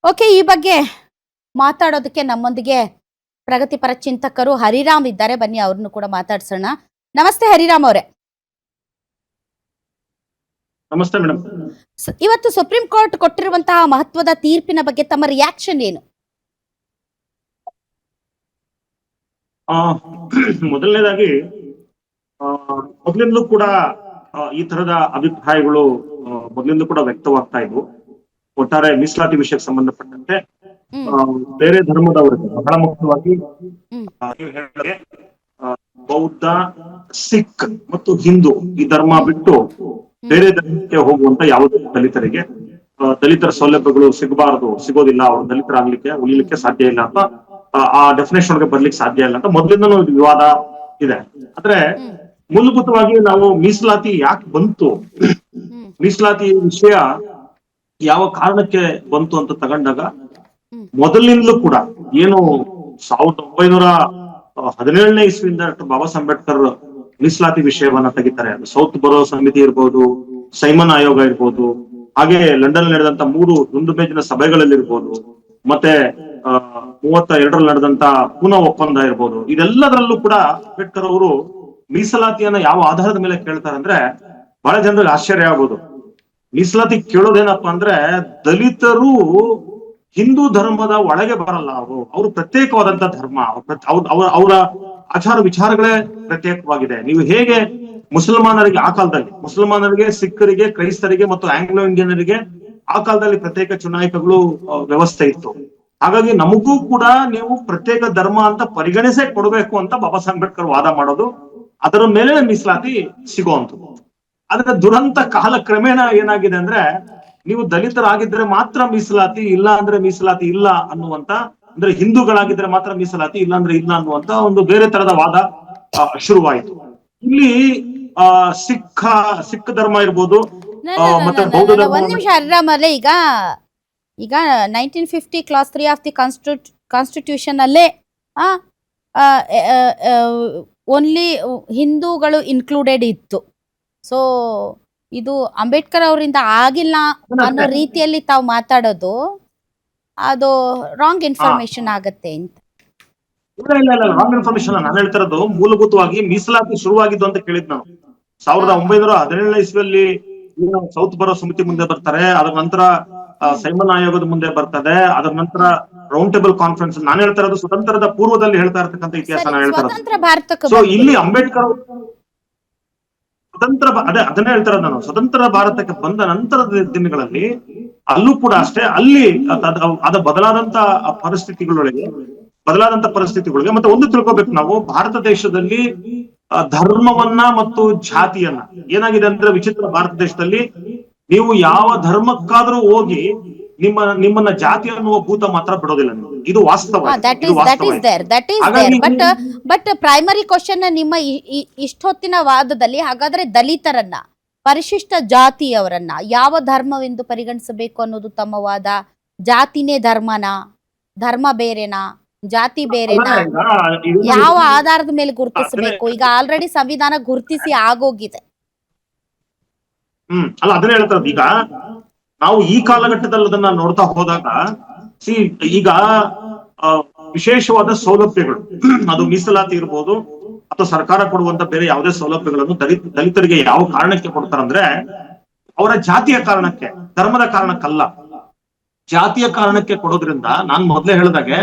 Okay, ಈ ಬಗ್ಗೆ ಮಾತಾಡೋದಕ್ಕೆ ನಮ್ಮೊಂದಿಗೆ ಪ್ರಗತಿಪರ ಚಿಂತಕರು ಹರಿರಾಮ್ ಇದ್ದಾರೆ. ಬನ್ನಿ ಅವ್ರನ್ನು ಕೂಡ ಮಾತಾಡ್ಸೋಣ. ನಮಸ್ತೆ ಹರಿರಾಮ್ ಅವರೇ. ನಮಸ್ತೆ ಮೇಡಮ್. ಇವತ್ತು ಸುಪ್ರೀಂ ಕೋರ್ಟ್ ಕೊಟ್ಟಿರುವಂತಹ ಮಹತ್ವದ ತೀರ್ಪಿನ ಬಗ್ಗೆ ತಮ್ಮ ರಿಯಾಕ್ಷನ್ ಏನು? ಮೊದಲನೇದಾಗಿ ಮೊದಲಿಂದಲೂ ಕೂಡ ಈ ತರದ ಅಭಿಪ್ರಾಯಗಳು ಮೊದಲಿಂದ ಕೂಡ ವ್ಯಕ್ತವಾಗ್ತಾ ಇದ್ವು. ಒಟ್ಟಾರೆ ಮೀಸಲಾತಿ ವಿಷಯಕ್ಕೆ ಸಂಬಂಧಪಟ್ಟಂತೆ ಬೇರೆ ಧರ್ಮದವರಿಗೆ ಬಹಳ ಮುಖ್ಯವಾಗಿ ನೀವು ಹೇಳಿದ್ರೆ ಬೌದ್ಧ, ಸಿಖ್ ಮತ್ತು ಹಿಂದೂ ಈ ಧರ್ಮ ಬಿಟ್ಟು ಬೇರೆ ಧರ್ಮಕ್ಕೆ ಹೋಗುವಂತ ಯಾವುದೇ ದಲಿತರ ಸೌಲಭ್ಯಗಳು ಸಿಗೋದಿಲ್ಲ, ಅವ್ರು ದಲಿತರಾಗ್ಲಿಕ್ಕೆ ಉಳಿಲಿಕ್ಕೆ ಸಾಧ್ಯ ಇಲ್ಲ ಅಂತ, ಆ ಡೆಫಿನೇಷನ್ ಒಳಗೆ ಬರ್ಲಿಕ್ಕೆ ಸಾಧ್ಯ ಇಲ್ಲ ಅಂತ ಮೊದಲಿಂದನೂ ವಿವಾದ ಇದೆ. ಆದ್ರೆ ಮೂಲಭೂತವಾಗಿ ನಾವು ಮೀಸಲಾತಿ ಯಾಕೆ ಬಂತು, ಮೀಸಲಾತಿ ವಿಷಯ ಯಾವ ಕಾರಣಕ್ಕೆ ಬಂತು ಅಂತ ತಗೊಂಡಾಗ ಮೊದಲಿನಿಂದಲೂ ಕೂಡ ಏನು 1917ನೇ ಇಸ್ವಿಯಿಂದ ಡಾಕ್ಟರ್ ಬಾಬಾ ಸಾಹೇಬ್ ಅಂಬೇಡ್ಕರ್ ಮೀಸಲಾತಿ ವಿಷಯವನ್ನ ತೆಗಿತಾರೆ. ಅದು ಸೌತ್ ಬರೋ ಸಮಿತಿ ಇರ್ಬೋದು, ಸೈಮನ್ ಆಯೋಗ ಇರ್ಬೋದು, ಹಾಗೆ ಲಂಡನ್ ನಡೆದಂತ 3 ದುಂಡು ಮೇಜಿನ ಸಭೆಗಳಲ್ಲಿ ಇರ್ಬೋದು, ಮತ್ತೆ 32ರಲ್ಲಿ ನಡೆದಂತ ಪೂನಾ ಒಪ್ಪಂದ ಇರ್ಬೋದು, ಇದೆಲ್ಲದರಲ್ಲೂ ಕೂಡ ಅಂಬೇಡ್ಕರ್ ಅವರು ಮೀಸಲಾತಿಯನ್ನ ಯಾವ ಆಧಾರದ ಮೇಲೆ ಕೇಳ್ತಾರೆ ಅಂದ್ರೆ ಬಹಳ ಜನರಿಗೆ ಆಶ್ಚರ್ಯ ಆಗ್ಬೋದು. ಮೀಸಲಾತಿ ಕೇಳೋದೇನಪ್ಪಾ ಅಂದ್ರೆ ದಲಿತರು ಹಿಂದೂ ಧರ್ಮದ ಒಳಗೆ ಬರಲ್ಲ, ಅವರು ಪ್ರತ್ಯೇಕವಾದಂತ ಧರ್ಮ, ಅವರ ಆಚಾರ ವಿಚಾರಗಳೇ ಪ್ರತ್ಯೇಕವಾಗಿದೆ. ನೀವು ಹೇಗೆ ಮುಸಲ್ಮಾನರಿಗೆ ಆ ಕಾಲದಲ್ಲಿ ಮುಸಲ್ಮಾನರಿಗೆ, ಸಿಖ್ಖರಿಗೆ, ಕ್ರೈಸ್ತರಿಗೆ ಮತ್ತು ಆಂಗ್ಲೋ ಇಂಡಿಯನರಿಗೆ ಆ ಕಾಲದಲ್ಲಿ ಪ್ರತ್ಯೇಕ ಚುನಾಯಿತಗಳು ವ್ಯವಸ್ಥೆ ಇತ್ತು. ಹಾಗಾಗಿ ನಮಗೂ ಕೂಡ ನೀವು ಪ್ರತ್ಯೇಕ ಧರ್ಮ ಅಂತ ಪರಿಗಣಿಸೇ ಕೊಡಬೇಕು ಅಂತ ಬಾಬಾ ಸಾಹೇಬ್ ಅಂಬೇಡ್ಕರ್ ವಾದ ಮಾಡೋದು, ಅದರ ಮೇಲೆ ಮೀಸಲಾತಿ ಸಿಗುವಂಥದ್ದು. ಆದ್ರೆ ದುರಂತ ಕಾಲ ಕ್ರಮೇಣ ಏನಾಗಿದೆ ಅಂದ್ರೆ ನೀವು ದಲಿತರಾಗಿದ್ರೆ ಮಾತ್ರ ಮೀಸಲಾತಿ, ಇಲ್ಲ ಅಂದ್ರೆ ಮೀಸಲಾತಿ ಇಲ್ಲ ಅನ್ನುವಂತ, ಅಂದ್ರೆ ಹಿಂದೂಗಳಾಗಿದ್ರೆ ಮಾತ್ರ ಮೀಸಲಾತಿ, ಇಲ್ಲ ಅಂದ್ರೆ ಇಲ್ಲ ಅನ್ನುವಂತ ಒಂದು ಬೇರೆ ತರದ ವಾದ ಶುರುವಾಯಿತು. ಇಲ್ಲಿ ಸಿಖ್ ಧರ್ಮ ಇರ್ಬೋದು, ಮತ್ತೆ ಬೌದ್ಧ ಧರ್ಮ. ಒಂದ್ ನಿಮಿಷ ಹರಿರಾಮ್ ಅವರೇ, ಈಗ 1950 ಕ್ಲಾಸ್ 3 ಆಫ್ ದಿ ಕಾನ್ಸ್ಟಿಟ್ಯೂಷನ್ ಅಲ್ಲೇ ಓನ್ಲಿ ಹಿಂದೂಗಳು ಇನ್ಕ್ಲೂಡೆಡ್ ಇತ್ತು. ಸೊ ಇದು ಅಂಬೇಡ್ಕರ್ ಅವರಿಂದ ಆಗಿಲ್ಲ ಅನ್ನೋ ರೀತಿಯಲ್ಲಿ ತಾವು ಮಾತಾಡೋದು ಅದು ರಾಂಗ್ ಇನ್ಫಾರ್ಮೇಶನ್ ಆಗತ್ತೆ ಅಂತ. ಇಲ್ಲ ರಾಂಗ್ ಇನ್ಫಾರ್ಮೇಶನ್. ನಾನು ಹೇಳ್ತಿರೋದು ಮೂಲಭೂತವಾಗಿ ಮೀಸಲಾತಿ ಶುರುವಾಗಿದ್ದು ಅಂತ ಕೇಳಿದ್ ನಾನು 1917ನೇ ಇಸ್ವಿಯಲ್ಲಿ ಸೌತ್ ಬರೋ ಸಮಿತಿ ಮುಂದೆ ಬರ್ತಾರೆ, ಅದರ ನಂತರ ಸೈಮನ್ ಆಯೋಗದ ಮುಂದೆ ಬರ್ತದೆ, ಅದರ ನಂತರ ರೌಂಡ್ ಟೇಬಲ್ ಕಾನ್ಫರೆನ್ಸ್. ನಾನು ಹೇಳ್ತಾ ಇರೋದು ಸ್ವತಂತ್ರದ ಪೂರ್ವದಲ್ಲಿ ಹೇಳ್ತಾ ಇರ್ತಕ್ಕಂಥ ಇತಿಹಾಸ ನಾನು ಹೇಳ್ತಾ ಇರೋದು. ಸೊ ಇಲ್ಲಿ ಅಂಬೇಡ್ಕರ್ ಅದನ್ನೇ ಹೇಳ್ತಾರ ನಾನು. ಸ್ವತಂತ್ರ ಭಾರತಕ್ಕೆ ಬಂದ ನಂತರದ ದಿನಗಳಲ್ಲಿ ಅಲ್ಲೂ ಕೂಡ ಅಷ್ಟೇ, ಅಲ್ಲಿ ಬದಲಾದಂತ ಪರಿಸ್ಥಿತಿಗಳಿಗೆ ಮತ್ತೆ ಒಂದು ತಿಳ್ಕೊಬೇಕು ನಾವು, ಭಾರತ ದೇಶದಲ್ಲಿ ಧರ್ಮವನ್ನ ಮತ್ತು ಜಾತಿಯನ್ನ ಏನಾಗಿದೆ ಅಂದ್ರೆ ವಿಚಿತ್ರ. ಭಾರತ ದೇಶದಲ್ಲಿ ನೀವು ಯಾವ ಧರ್ಮಕ್ಕಾದ್ರೂ ಹೋಗಿ ನಿಮ್ಮನ್ನ ಜಾತಿ ಅನ್ನುವ ಭೂತ ಮಾತ್ರ ಬಿಡೋದಿಲ್ಲ. ಇದು ವಾಸ್ತವ. ಬಟ್ ಪ್ರೈಮರಿ ಕ್ವಶನ್ ನಿಮ್ಮ ಇಷ್ಟೊತ್ತಿನ ವಾದದಲ್ಲಿ ಹಾಗಾದ್ರೆ ದಲಿತರನ್ನ, ಪರಿಶಿಷ್ಟ ಜಾತಿಯವರನ್ನ ಯಾವ ಧರ್ಮವೆಂದು ಪರಿಗಣಿಸಬೇಕು ಅನ್ನೋದು ತಮ್ಮ ವಾದ. ಜಾತಿನೇ ಧರ್ಮನಾ, ಧರ್ಮ ಬೇರೆನಾ, ಜಾತಿ ಬೇರೆನಾ, ಯಾವ ಆಧಾರದ ಮೇಲೆ ಗುರುತಿಸಬೇಕು? ಈಗ ಆಲ್ರೆಡಿ ಸಂವಿಧಾನ ಗುರುತಿಸಿ ಆಗೋಗಿದೆ. ಅಲ್ಲ, ಅದನ್ನೇ ಹೇಳ್ತಾರೆ. ಈಗ ನಾವು ಈ ಕಾಲಘಟ್ಟದಲ್ಲಿ ಅದನ್ನ ನೋಡ್ತಾ ಹೋದಾಗ ಈಗ ವಿಶೇಷವಾದ ಸೌಲಭ್ಯಗಳು, ಅದು ಮೀಸಲಾತಿ ಇರ್ಬೋದು ಅಥವಾ ಸರ್ಕಾರ ಕೊಡುವಂತ ಬೇರೆ ಯಾವುದೇ ಸೌಲಭ್ಯಗಳನ್ನು ದಲಿತರಿಗೆ ಯಾವ ಕಾರಣಕ್ಕೆ ಕೊಡ್ತಾರಂದ್ರೆ ಅವರ ಜಾತಿಯ ಕಾರಣಕ್ಕೆ, ಧರ್ಮದ ಕಾರಣಕ್ಕಲ್ಲ. ಜಾತಿಯ ಕಾರಣಕ್ಕೆ ಕೊಡೋದ್ರಿಂದ ನಾನು ಮೊದಲೇ ಹೇಳಿದಾಗೆ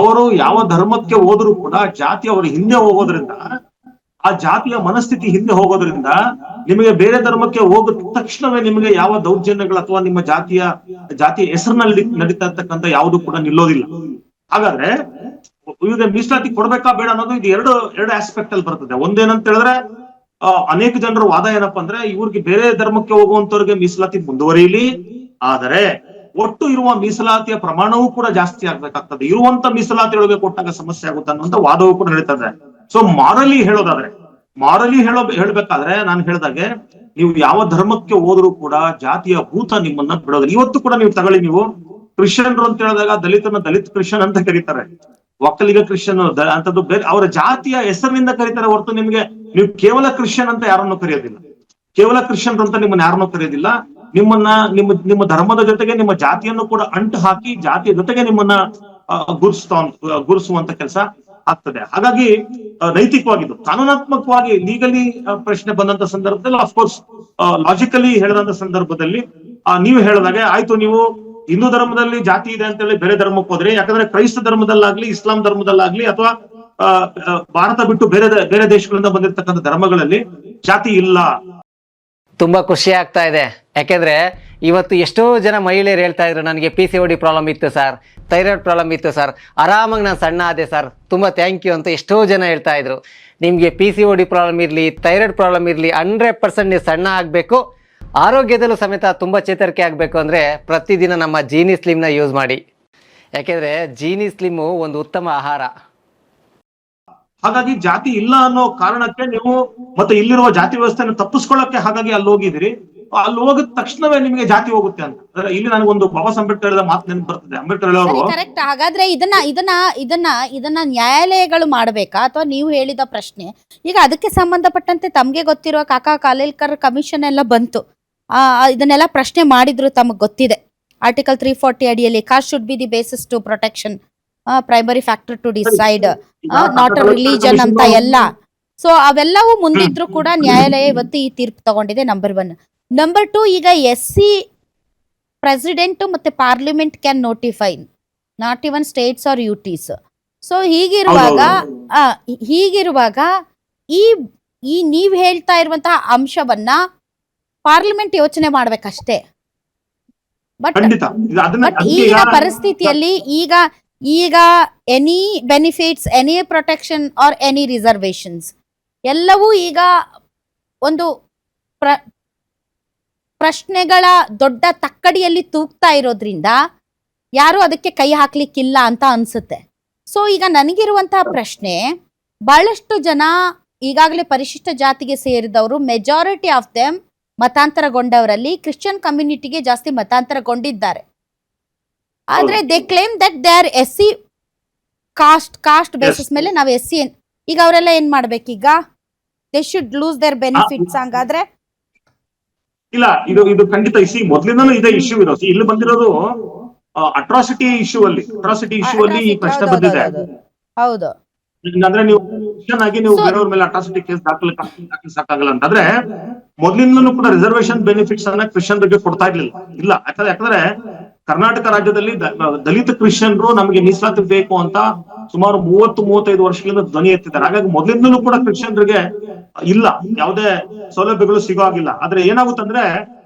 ಅವರು ಯಾವ ಧರ್ಮಕ್ಕೆ ಹೋದ್ರು ಕೂಡ ಜಾತಿ ಅವರ ಹಿಂದೆ ಹೋಗೋದ್ರಿಂದ, ಆ ಜಾತಿಯ ಮನಸ್ಥಿತಿ ಹಿಂದೆ ಹೋಗೋದ್ರಿಂದ ನಿಮಗೆ ಬೇರೆ ಧರ್ಮಕ್ಕೆ ಹೋದ ತಕ್ಷಣವೇ ನಿಮಗೆ ಯಾವ ದೌರ್ಜನ್ಯಗಳು ಅಥವಾ ನಿಮ್ಮ ಜಾತಿಯ ಹೆಸರಿನಲ್ಲಿ ನಡೀತಾ ಇರ್ತಕ್ಕಂಥ ಯಾವುದು ಕೂಡ ನಿಲ್ಲೋದಿಲ್ಲ. ಹಾಗಾದ್ರೆ ಇವಾಗ ಮೀಸಲಾತಿ ಕೊಡ್ಬೇಕಾ ಬೇಡ ಅನ್ನೋದು ಇದು ಎರಡು ಆಸ್ಪೆಕ್ಟ್ ಅಲ್ಲಿ ಬರ್ತದೆ. ಒಂದೇನಂತ ಹೇಳಿದ್ರೆ ಅನೇಕ ಜನರ ವಾದ ಏನಪ್ಪಾ ಅಂದ್ರೆ ಇವ್ರಿಗೆ ಬೇರೆ ಧರ್ಮಕ್ಕೆ ಹೋಗುವಂತವ್ರಿಗೆ ಮೀಸಲಾತಿ ಮುಂದುವರಿಯಲಿ, ಆದರೆ ಒಟ್ಟು ಇರುವ ಮೀಸಲಾತಿಯ ಪ್ರಮಾಣವೂ ಕೂಡ ಜಾಸ್ತಿ ಆಗ್ಬೇಕಾಗ್ತದೆ. ಇರುವಂತ ಮೀಸಲಾತಿಯೊಳಗೆ ಕೊಟ್ಟಾಗ ಸಮಸ್ಯೆ ಆಗುತ್ತೆ ಅನ್ನುವಂತ ವಾದವೂ ಕೂಡ ನಡೀತದೆ. ಸೊ ಮಾರಲಿ ಹೇಳ್ಬೇಕಾದ್ರೆ ನಾನು ಹೇಳ್ದಾಗೆ ನೀವು ಯಾವ ಧರ್ಮಕ್ಕೆ ಹೋದ್ರೂ ಕೂಡ ಜಾತಿಯ ಭೂತ ನಿಮ್ಮನ್ನ ಬಿಡೋದಿಲ್ಲ. ಇವತ್ತು ಕೂಡ ನೀವು ತಗೊಳ್ಳಿ, ನೀವು ಕ್ರಿಶ್ಚಿಯನ್ರು ಅಂತ ಹೇಳಿದಾಗ ದಲಿತ ಕ್ರಿಶ್ಚಿಯನ್ ಅಂತ ಕರೀತಾರೆ, ಒಕ್ಕಲಿಗ ಕ್ರಿಶ್ಚಿಯನ್ ಅಂತದ್ದು ಬೇರೆ ಅವರ ಜಾತಿಯ ಹೆಸರಿನಿಂದ ಕರೀತಾರೆ ಹೊರತು ನೀವು ಕೇವಲ ಕ್ರಿಶ್ಚಿಯನ್ ಅಂತ ಯಾರನ್ನು ಕರೆಯೋದಿಲ್ಲ. ಕೇವಲ ಕ್ರಿಶ್ಚಿಯನ್ ಅಂತ ನಿಮ್ಮನ್ನ ಯಾರನ್ನೂ ಕರೆಯೋದಿಲ್ಲ. ನಿಮ್ಮ ಧರ್ಮದ ಜೊತೆಗೆ ನಿಮ್ಮ ಜಾತಿಯನ್ನು ಕೂಡ ಅಂಟು ಹಾಕಿ ಜಾತಿಯ ಜೊತೆಗೆ ನಿಮ್ಮನ್ನ ಗುರುಸುವಂತ ಕೆಲಸ ಆಗ್ತದೆ. ಹಾಗಾಗಿ ನೈತಿಕವಾಗಿದ್ದು ಕಾನೂನಾತ್ಮಕವಾಗಿ ಲೀಗಲಿ ಪ್ರಶ್ನೆ ಬಂದಂತ ಸಂದರ್ಭದಲ್ಲಿ ಅಫ್ಕೋರ್ಸ್ ಲಾಜಿಕಲಿ ಹೇಳಿದಂತ ಸಂದರ್ಭದಲ್ಲಿ ನೀವು ಹೇಳಿದಾಗೆ ಆಯ್ತು, ನೀವು ಹಿಂದೂ ಧರ್ಮದಲ್ಲಿ ಜಾತಿ ಇದೆ ಅಂತ ಹೇಳಿ ಬೇರೆ ಧರ್ಮಕ್ಕೆ ಹೋದ್ರೆ, ಯಾಕಂದ್ರೆ ಕ್ರೈಸ್ತ ಧರ್ಮದಲ್ಲಾಗ್ಲಿ ಇಸ್ಲಾಂ ಧರ್ಮದಲ್ಲಾಗ್ಲಿ ಅಥವಾ ಭಾರತ ಬಿಟ್ಟು ಬೇರೆ ದೇಶಗಳಿಂದ ಬಂದಿರತಕ್ಕಂಥ ಧರ್ಮಗಳಲ್ಲಿ ಜಾತಿ ಇಲ್ಲ. ತುಂಬಾ ಖುಷಿ ಆಗ್ತಾ ಇದೆ. ಯಾಕೆಂದ್ರೆ ಇವತ್ತು ಎಷ್ಟೋ ಜನ ಮಹಿಳೆಯರು ಹೇಳ್ತಾ ಇದ್ರು, ನನಗೆ PCOD ಪ್ರಾಬ್ಲಮ್ ಇತ್ತು ಸರ್, ಥೈರಾಯ್ಡ್ ಪ್ರಾಬ್ಲಮ್ ಇತ್ತು ಸರ್, ಆರಾಮಾಗಿ ನಾನು ಸಣ್ಣ ಆದೆ ಸರ್, ತುಂಬಾ ಥ್ಯಾಂಕ್ ಯು ಅಂತ ಎಷ್ಟೋ ಜನ ಹೇಳ್ತಾ ಇದ್ರು. ನಿಮಗೆ PCOD ಪ್ರಾಬ್ಲಮ್ ಇರಲಿ, ಥೈರಾಯ್ಡ್ ಪ್ರಾಬ್ಲಮ್ ಇರಲಿ, 100% ನೀವು ಸಣ್ಣ ಆಗಬೇಕು, ಆರೋಗ್ಯದಲ್ಲೂ ಸಮೇತ ತುಂಬ ಚೇತರಿಕೆ ಆಗಬೇಕು ಅಂದರೆ ಪ್ರತಿದಿನ ನಮ್ಮ ಜೀನಿ ಸ್ಲಿಮ್ನ ಯೂಸ್ ಮಾಡಿ. ಯಾಕೆಂದರೆ ಜೀನಿ ಸ್ಲಿಮ್ಮು ಒಂದು ಉತ್ತಮ ಆಹಾರ. ಹಾಗಾಗಿ ಜಾತಿ ಇಲ್ಲ ಅನ್ನೋ ಕಾರಣಕ್ಕೆ ನೀವು ಮತ್ತೆ ಇಲ್ಲಿರುವ ಜಾತಿ ವ್ಯವಸ್ಥೆಯನ್ನು ತಪ್ಪಿಸ್ಕೊಳ್ಳಕ್ಕೆ ಹಾಗಾಗಿ ಅಲ್ಲಿ ಹೋಗಿದಿರಿ. ಅಲ್ಲಿ ಹೋಗಿದ ತಕ್ಷಣವೇ ನಿಮಗೆ ಜಾತಿ ಹೋಗುತ್ತೆ ಅಂತ. ಇಲ್ಲಿ ನನಗೊಂದು ಬಾಬಾ ಸಾಹೇಬ್ ಅಂಬೇಡ್ಕರ್ ಮಾತು ನೆನಪು ಬರ್ತದೆ. ಅಂಬೇಡ್ಕರ್ ಹೇಳೋರು ಕರೆಕ್ಟ್. ಹಾಗಾದ್ರೆ ಇದನ್ನ ನ್ಯಾಯಾಲಯಗಳು ಮಾಡ್ಬೇಕಾ ಅಥವಾ ನೀವು ಹೇಳಿದ ಪ್ರಶ್ನೆ ಈಗ ಅದಕ್ಕೆ ಸಂಬಂಧಪಟ್ಟಂತೆ ತಮ್ಗೆ ಗೊತ್ತಿರುವ ಕಾಕಾ ಕಾಲೇಲ್ಕರ್ ಕಮಿಷನ್ ಎಲ್ಲ ಬಂತು, ಇದನ್ನೆಲ್ಲ ಪ್ರಶ್ನೆ ಮಾಡಿದ್ರು, ತಮಗ್ ಗೊತ್ತಿದೆ. ಆರ್ಟಿಕಲ್ 340 ಅಡಿಯಲ್ಲಿ caste should be the basis to protection, primary factor to decide, not a religion ಅಂತ ಎಲ್ಲ. ಸೊ ಅವೆಲ್ಲವೂ ಮುಂದಿದ್ರು ಕೂಡ ನ್ಯಾಯಾಲಯ ಇವತ್ತು ಈ ತೀರ್ಪು ತಗೊಂಡಿದೆ. ನಂಬರ್ 1. ನಂಬರ್ 2, ಈಗ SC ಪ್ರೆಸಿಡೆಂಟ್ ಮತ್ತೆ parliament can notify, not even states or UTs. So ಹೀಗಿರುವಾಗ ಈ ನೀವ್ ಹೇಳ್ತಾ ಇರುವಂತಹ ಅಂಶವನ್ನ ಪಾರ್ಲಿಮೆಂಟ್ ಯೋಚನೆ ಮಾಡ್ಬೇಕಷ್ಟೇ. ಬಟ್ ಈಗಿನ ಪರಿಸ್ಥಿತಿಯಲ್ಲಿ ಈಗ any benefits, any protection R any reservations ಎಲ್ಲವೂ ಈಗ ಒಂದು ಪ್ರಶ್ನೆಗಳ ದೊಡ್ಡ ತಕ್ಕಡಿಯಲ್ಲಿ ತೂಗ್ತಾ ಇರೋದ್ರಿಂದ ಯಾರು ಅದಕ್ಕೆ ಕೈ ಹಾಕ್ಲಿಕ್ಕಿಲ್ಲ ಅಂತ ಅನ್ಸುತ್ತೆ. ಸೊ ಈಗ ನನಗಿರುವಂತಹ ಪ್ರಶ್ನೆ, ಬಹಳಷ್ಟು ಜನ ಈಗಾಗಲೇ ಪರಿಶಿಷ್ಟ ಜಾತಿಗೆ ಸೇರಿದವರು, ಮೆಜಾರಿಟಿ ಆಫ್ ದೆಮ್ ಮತಾಂತರಗೊಂಡವರಲ್ಲಿ ಕ್ರಿಶ್ಚಿಯನ್ ಕಮ್ಯುನಿಟಿಗೆ ಜಾಸ್ತಿ ಮತಾಂತರಗೊಂಡಿದ್ದಾರೆ. ಆದ್ರೆ they claim that they are SC caste basis ಮೇಲೆ ನಾವು SC. ಈಗ ಅವರೆಲ್ಲ ಏನ್ ಮಾಡ್ಬೇಕೀಗ? They should lose their benefits. ಹಂಗಾದ್ರೆ ಇಲ್ಲ, ಇದು ಖಂಡಿತ ಮೊದ್ಲಿಂದನೂ ಇದೆ ಇಶ್ಯೂ ಇರೋದು. ಇಲ್ಲಿ ಬಂದಿರೋದು ಅಟ್ರಾಸಿಟಿ ಇಶ್ಯೂ ಅಲ್ಲಿ ಈ ಪ್ರಶ್ನೆ ಬಂದಿದೆ. ಹೌದು. ಅಂದ್ರೆ ನೀವು ಕ್ರಿಶ್ಚಿಯನ್ ಆಗಿ ನೀವು ಬೇರೆಯವ್ರ ಮೇಲೆ ಅಟ್ರಾಸಿಟಿ ಕೇಸ್ ಸಾಕಾಗಲ್ಲ ಅಂತಂದ್ರೆ ಮೊದ್ಲಿಂದಲೂ ಕೂಡ ರಿಸರ್ವೇಶನ್ ಬೆನಿಫಿಟ್ಸ್ ಅನ್ನ ಕ್ರಿಶ್ಚಿಯನ್ರಿಗೆ ಕೊಡ್ತಾ ಇರ್ಲಿಲ್ಲ. ಇಲ್ಲ, ಯಾಕಂದ್ರೆ ಕರ್ನಾಟಕ ರಾಜ್ಯದಲ್ಲಿ ದಲಿತ ಕ್ರಿಶ್ಚಿಯನ್ರು ನಮಗೆ ಮೀಸಲಾತಿ ಬೇಕು ಅಂತ ಸುಮಾರು 30-35 ವರ್ಷಗಳಿಂದ ಧ್ವನಿ ಎತ್ತಿದ್ದಾರೆ. ಹಾಗಾಗಿ ಮೊದಲಿಂದಲೂ ಕೂಡ ಕ್ರಿಶ್ಚಿಯನ್ರಿಗೆ ಇಲ್ಲ, ಯಾವುದೇ ಸೌಲಭ್ಯಗಳು ಸಿಗೋ ಆಗಿಲ್ಲ. ಆದ್ರೆ ಏನಾಗುತ್ತಂದ್ರೆ,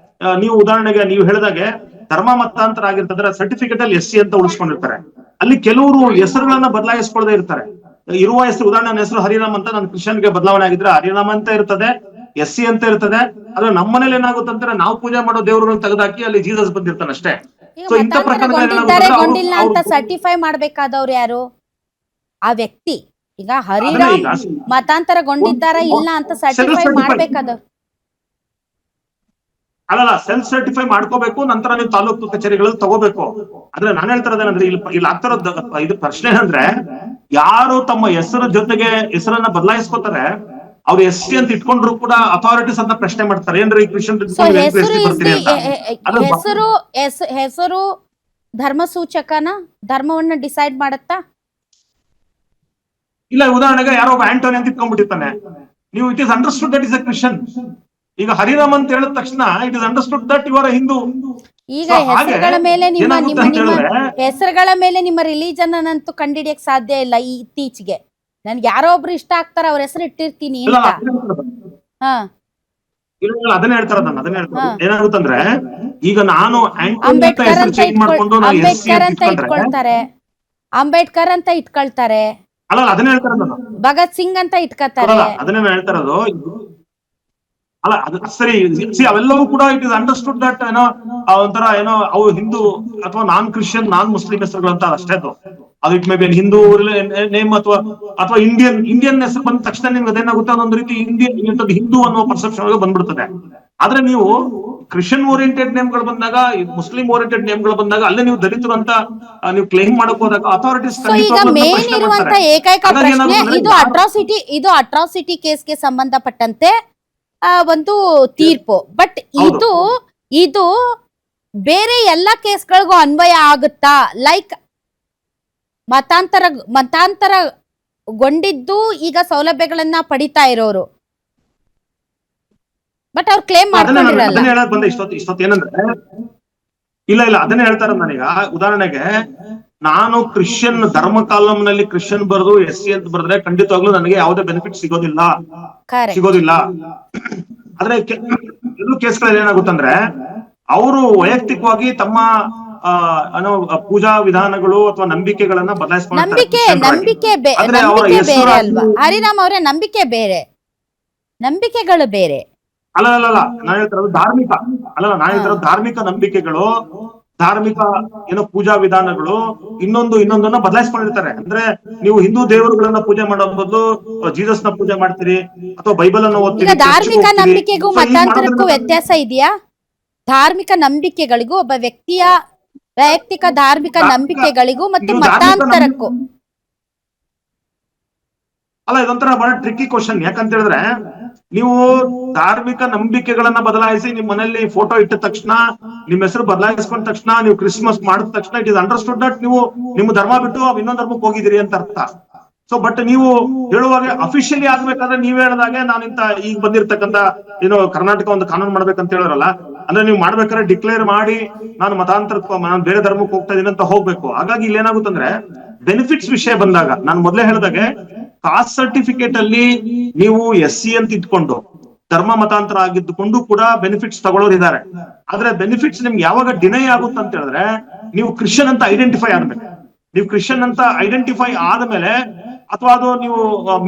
ನೀವು ಉದಾಹರಣೆಗೆ ನೀವು ಹೇಳಿದಾಗೆ ಧರ್ಮ ಮತಾಂತರ ಆಗಿರ್ತಂದ್ರೆ ಸರ್ಟಿಫಿಕೇಟ್ ಅಲ್ಲಿ SC ಅಂತ ಉಳಿಸ್ಕೊಂಡಿರ್ತಾರೆ. ಅಲ್ಲಿ ಕೆಲವರು ಹೆಸರುಗಳನ್ನ ಬದಲಾಯಿಸ್ಕೊಳ್ಳದೆ ಇರ್ತಾರೆ. ಇರುವ ಹೆಸರು, ಉದಾಹರಣೆ ನನ್ನ ಹೆಸರು ಹರಿರಾಮ್ ಅಂತ, ನನ್ನ ಕ್ರಿಶ್ಚಿಯನ್ಗೆ ಬದಲಾವಣೆ ಆಗಿದ್ರೆ ಹರಿರಾಮ್ ಅಂತ ಇರ್ತದೆ, SC ಅಂತ ಇರ್ತದೆ. ಆದ್ರೆ ನಮ್ಮ ಮನೇಲಿ ಏನಾಗುತ್ತಂದ್ರೆ ನಾವು ಪೂಜೆ ಮಾಡೋ ದೇವರುಗಳನ್ನ ತೆಗೆದಾಕಿ ಅಲ್ಲಿ ಜೀಸಸ್ ಬಂದಿರ್ತಾನೆ ಅಷ್ಟೇ. ಗೊಂಡಿಲ್ಲ ಅಂತ ಸರ್ಟಿಫೈ ಮಾಡ್ಬೇಕಾದವ್ರು ಯಾರು? ಆ ವ್ಯಕ್ತಿ. ಈಗ ಹರಿರಾಮ್ ಮತಾಂತರಗೊಂಡಿದ್ದಾರ ಇಲ್ಲ ಅಂತ ಸರ್ಟಿಫೈ ಮಾಡ್ಬೇಕಾದವ್ರು ಅಲ್ಲ, ಸೆಲ್ಫ್ ಸರ್ಟಿಫೈ ಮಾಡ್ಕೋಬೇಕು. ನಂತರ ನೀವು ತಾಲೂಕು ಕಚೇರಿಗಳಲ್ಲಿ ತಗೋಬೇಕು. ಆದ್ರೆ ನಾನು ಹೇಳ್ತಾರದೇನಂದ್ರೆ, ಇಲ್ಲಿ ಆಗ್ತಾರದ ಇದು ಪ್ರಶ್ನೆ ಅಂದ್ರೆ, ಯಾರು ತಮ್ಮ ಹೆಸರ ಜೊತೆಗೆ ಹೆಸರನ್ನ ಬದಲಾಯಿಸ್ಕೋತಾರೆ ಅವ್ರು SC ಅಂತ ಇಟ್ಕೊಂಡ್ರು ಕೂಡ ಅಥಾರಿಟೀಸ್ ಅಂತ ಪ್ರಶ್ನೆ ಮಾಡ್ತಾರೆ. ಏನ್ರಿ ಕ್ರಿಶ್ಚಿಯನ್ ಹೆಸರು ಧರ್ಮ ಸೂಚಕನ, ಧರ್ಮವನ್ನ ಡಿಸೈಡ್ ಮಾಡತ್ತಾ? ಇಲ್ಲ, ಉದಾಹರಣೆಗೆ ಯಾರೋ ಒಬ್ಬ ಆಂಟೋನಿ ಅಂತ ಇಟ್ಕೊಂಡ್ಬಿಟ್ಟಿರ್ತಾನೆ. ನೀವು it is understood that is a Christian. ಈಗ ಹರಿರಾಮ್ ಅಂತ ಹೇಳಿದ ತಕ್ಷಣ it is understood that you are a Hindu. ಈಗ ಹೆಸರುಗಳ ಮೇಲೆ ನಿಮ್ಮ ರಿಲಿಜನ್ ಅನ್ನಂತೂ ಕಂಡಿಡಿಯಕ್ ಸಾಧ್ಯ ಇಲ್ಲ. ಇತ್ತೀಚೆಗೆ ನನ್ಗೆ ಯಾರೋ ಒಬ್ರು ಇಷ್ಟ ಆಗ್ತಾರ, ಅವ್ರ ಹೆಸರು ಇಟ್ಟಿರ್ತೀನಿ ಅಂತ. ಅದನ್ನ ಹೇಳ್ತಾರ. ಏನಾಗುತ್ತಂದ್ರೆ, ಈಗ ನಾನು ಅಂಬೇಡ್ಕರ್ ಅಂತ ಇಟ್ಕೊಳ್ತಾರೆ, ಅಂಬೇಡ್ಕರ್ ಅಂತ ಇಟ್ಕೊಳ್ತಾರೆ, ಅಲ್ಲ ಅದನ್ನ ಹೇಳ್ತಾರ, ಭಗತ್ ಸಿಂಗ್ ಅಂತ ಇಟ್ಕೊತಾರೆ. ಅದನ್ನ ಹೇಳ್ತಾರದು. ಅಲ್ಲ ಅದು ಸರಿ, ಅವೆಲ್ಲವೂ ಕೂಡ ಇಟ್ ಇಸ್ ಅಂಡರ್ಸ್ಟುಡ್ ದಟ್ ಏನೋ ಒಂಥರ ಏನೋ ಅವು ಹಿಂದೂ ಅಥವಾ ನಾನ್ ಕ್ರಿಶ್ಚಿಯನ್, ನಾನ್ ಮುಸ್ಲಿಂ ಹೆಸರುಗಳು ಅಂತ ಅಷ್ಟೇ. ಅದು it may be Hindu name ಅಥವಾ ಇಂಡಿಯನ್ ಹೆಸರು ಬಂದ ತಕ್ಷಣ ನಿಮ್ಗೆ ಅದೇನಾಗುತ್ತೆ, ಅದೊಂದು ರೀತಿ ಹಿಂದೂ ಅನ್ನೋ ಪರ್ಸೆಪ್ಷನ್ ಒಳಗೆ ಬಂದ್ಬಿಡ್ತದೆ. ಆದ್ರೆ ನೀವು ಕ್ರಿಶ್ಚಿಯನ್ ಓರಿಯೆಂಟೆಡ್ ನೇಮ್ಗಳು ಬಂದಾಗ, ಮುಸ್ಲಿಂ ಓರಿಯೆಂಟೆಡ್ ನೇಮ್ಗಳು ಬಂದಾಗ ಅಲ್ಲೇ ನೀವು ದಲಿತರು ಅಂತ ನೀವು ಕ್ಲೇಮ್ ಮಾಡಕ್ ಹೋದಾಗ ಅಥಾರಿಟೀಸ್ ಏಕೈಕ ಪ್ರಶ್ನೆ ಇದು ಅಟ್ರಾಸಿಟಿ ಕೇಸ್ಗೆ ಸಂಬಂಧಪಟ್ಟಂತೆ ಒಂದು ತೀರ್ಪು. ಬಟ್ ಇದು ಬೇರೆ ಎಲ್ಲ ಕೇಸ್ಗಳಿಗೂ ಅನ್ವಯ ಆಗುತ್ತಾ? ಲೈಕ್ ಮತಾಂತರಗೊಂಡಿದ್ದು ಈಗ ಸೌಲಭ್ಯಗಳನ್ನ ಪಡಿತಾ ಇರೋರು, ಬಟ್ ಅವ್ರು ಕ್ಲೇಮ್ ಮಾಡ್ಕೊಂಡಿರಲ್ಲ. ಅದನ್ನ ಹೇಳಕ್ ಬಂದೆ ಇಷ್ಟೊತ್ತು ಏನಂದ್ರೆ, ಇಲ್ಲ ಅದನ್ನೇ ಹೇಳ್ತಾರ ನನಗ. ಉದಾಹರಣೆಗೆ ನಾನು ಕ್ರಿಶ್ಚಿಯನ್ ಧರ್ಮ ಕಾಲಂನಲ್ಲಿ ಕ್ರಿಶ್ಚಿಯನ್ ಬರೆದು SC ಅಂತ ಬರೆದ್ರೆ ಖಂಡಿತವಾಗ್ಲೂ ನನಗೆ ಯಾವುದೇ ಬೆನಿಫಿಟ್ ಸಿಗೋದಿಲ್ಲ. ಆದ್ರೆ ಕೆಲವು ಕೇಸ್ಗಳಲ್ಲಿ ಏನಾಗುತ್ತಂದ್ರೆ ಅವರು ವೈಯಕ್ತಿಕವಾಗಿ ತಮ್ಮ ಪೂಜಾ ವಿಧಾನಗಳು ಅಥವಾ ನಂಬಿಕೆಗಳನ್ನ ನಂಬಿಕೆ ಬೇರೆ ಅಲ್ವಾ ಹರಿರಾಮ್ ಅವರೇ? ನಂಬಿಕೆ ಬೇರೆ, ನಂಬಿಕೆಗಳು ಬೇರೆ. ಅಲ್ಲ ನಾನು ಹೇಳ್ತಿರೋದು ಧಾರ್ಮಿಕ ಧಾರ್ಮಿಕ ನಂಬಿಕೆಗಳು, ಧಾರ್ಮಿಕ ಪೂಜಾ ವಿಧಾನಗಳು ಇನ್ನೊಂದನ್ನ ಬದಲಾಯಿಸ್ಕೊಂಡಿರ್ತಾರೆ. ಅಂದ್ರೆ ನೀವು ಹಿಂದೂ ದೇವರುಗಳನ್ನ ಪೂಜೆ ಮಾಡೋ ಬದಲು ಜೀಸಸ್ ನ ಪೂಜೆ ಮಾಡ್ತೀರಿ ಅಥವಾ ಬೈಬಲ್ ಅನ್ನು ಓದ್ತೀರಿ. ಧಾರ್ಮಿಕ ನಂಬಿಕೆಗೂ ಮತಾಂತರಕ್ಕೂ ವ್ಯತ್ಯಾಸ ಇದೆಯಾ? ಧಾರ್ಮಿಕ ನಂಬಿಕೆಗಳಿಗೂ, ಒಬ್ಬ ವ್ಯಕ್ತಿಯ ವೈಯಕ್ತಿಕ ಧಾರ್ಮಿಕ ನಂಬಿಕೆಗಳಿಗೂ ಮತ್ತು ಮತಾಂತರಕ್ಕೂ ಅಲ್ಲ, ಇದೊಂಥರ ಬಹಳ ಟ್ರಿಕ್ಕಿ ಕ್ವಶನ್. ಯಾಕಂತ ಹೇಳಿದ್ರೆ ನೀವು ಧಾರ್ಮಿಕ ನಂಬಿಕೆಗಳನ್ನ ಬದಲಾಯಿಸಿ ನಿಮ್ ಮನೆಯಲ್ಲಿ ಫೋಟೋ ಇಟ್ಟ ತಕ್ಷಣ, ನಿಮ್ ಹೆಸರು ಬದಲಾಯಿಸ್ಕೊಂಡ ತಕ್ಷಣ, ನೀವು ಕ್ರಿಸ್ಮಸ್ ಮಾಡಿದ ತಕ್ಷಣ ಇಟ್ ಇಸ್ ಅಂಡರ್ಸ್ಟುಡ್ ದಟ್ ನೀವು ನಿಮ್ಮ ಧರ್ಮ ಬಿಟ್ಟು ಇನ್ನೊಂದ್ ಧರ್ಮಕ್ಕೆ ಹೋಗಿದ್ದೀರಿ ಅಂತ ಅರ್ಥ. ಸೊ ಬಟ್ ನೀವು ಹೇಳುವಾಗ ಅಫಿಷಿಯಲಿ ಆಗ್ಬೇಕಾದ್ರೆ ನೀವ್ ಹೇಳಿದಾಗೆ ನಾನು ಇಂತ ಈಗ ಬಂದಿರ್ತಕ್ಕಂಥ ಕರ್ನಾಟಕ ಒಂದು ಕಾನೂನು ಮಾಡ್ಬೇಕಂತ ಹೇಳಿರಲ್ಲ, ಅಂದ್ರೆ ನೀವು ಮಾಡ್ಬೇಕಾದ್ರೆ ಡಿಕ್ಲೇರ್ ಮಾಡಿ ನಾನು ನಾನು ಬೇರೆ ಧರ್ಮಕ್ಕೆ ಹೋಗ್ತಾ ಇದೀನಿ ಅಂತ ಹೋಗ್ಬೇಕು. ಹಾಗಾಗಿ ಇಲ್ಲಿ ಏನಾಗುತ್ತಂದ್ರೆ ಬೆನಿಫಿಟ್ಸ್ ವಿಷಯ ಬಂದಾಗ ನಾನು ಮೊದಲೇ ಹೇಳಿದಾಗೆ ಕಾಸ್ಟ್ ಸರ್ಟಿಫಿಕೇಟ್ ಅಲ್ಲಿ ನೀವು SC ಅಂತ ಇಟ್ಕೊಂಡು ಧರ್ಮ ಮತಾಂತರ ಆಗಿದ್ದುಕೊಂಡು ಕೂಡ ಬೆನಿಫಿಟ್ಸ್ ತಗೊಳ್ಳೋರಿದ್ದಾರೆ. ಆದ್ರೆ ಬೆನಿಫಿಟ್ಸ್ ನಿಮ್ಗೆ ಯಾವಾಗ ಡಿನೈ ಆಗುತ್ತೆ ಅಂತ ಹೇಳಿದ್ರೆ ನೀವು ಕ್ರಿಶ್ಚಿಯನ್ ಅಂತ ಐಡೆಂಟಿಫೈ ಆಗ್ಬೇಕು. ನೀವು ಕ್ರಿಶ್ಚಿಯನ್ ಅಂತ ಐಡೆಂಟಿಫೈ ಆದ್ಮೇಲೆ, ಅಥವಾ ಅದು ನೀವು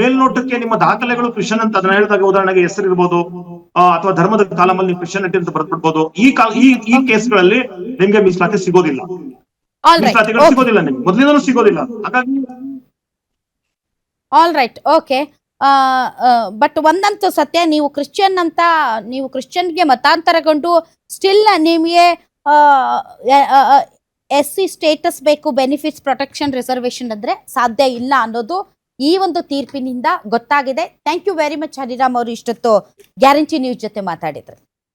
ಮೇಲ್ನೋಟಕ್ಕೆ ನಿಮ್ಮ ದಾಖಲೆಗಳು ಕ್ರಿಶ್ಚಿಯನ್ ಅಂತ ಅದನ್ನ ಹೇಳಿದಾಗ, ಉದಾಹರಣೆಗೆ ಹೆಸರು ಇರ್ಬೋದು ಅಥವಾ ಧರ್ಮದ ಕಾಲಮಲ್ಲಿ ನೀವು ಕ್ರಿಶ್ಚಿಯನಿಟಿ ಅಂತ ಬರ್ಬಿಡ್ಬೋದು. ಈ ಕೇಸ್ಗಳಲ್ಲಿ ನಿಮ್ಗೆ ಮೀಸಲಾತಿ ಸಿಗೋದಿಲ್ಲ, ಮೀಸಲಾತಿಗಳು ಸಿಗೋದಿಲ್ಲ, ನಿಮ್ಗೆ ಮೊದಲಿನೂ ಸಿಗೋದಿಲ್ಲ. ಹಾಗಾಗಿ ಆಲ್ ರೈಟ್, ಓಕೆ. ಬಟ್ ಒಂದಂತೂ ಸತ್ಯ, ನೀವು ಕ್ರಿಶ್ಚಿಯನ್ಗೆ ಮತಾಂತರಗೊಂಡು ಸ್ಟಿಲ್ ನಿಮಗೆ SC ಸ್ಟೇಟಸ್ ಬೇಕು, ಬೆನಿಫಿಟ್ಸ್, ಪ್ರೊಟೆಕ್ಷನ್, ರಿಸರ್ವೇಶನ್ ಅಂದ್ರೆ ಸಾಧ್ಯ ಇಲ್ಲ ಅನ್ನೋದು ಈ ಒಂದು ತೀರ್ಪಿನಿಂದ ಗೊತ್ತಾಗಿದೆ. Thank you very much Hariram ಅವರು ಇಷ್ಟೊತ್ತು ಗ್ಯಾರಂಟಿ ನ್ಯೂಸ್ ಜೊತೆ ಮಾತಾಡಿದ್ರು.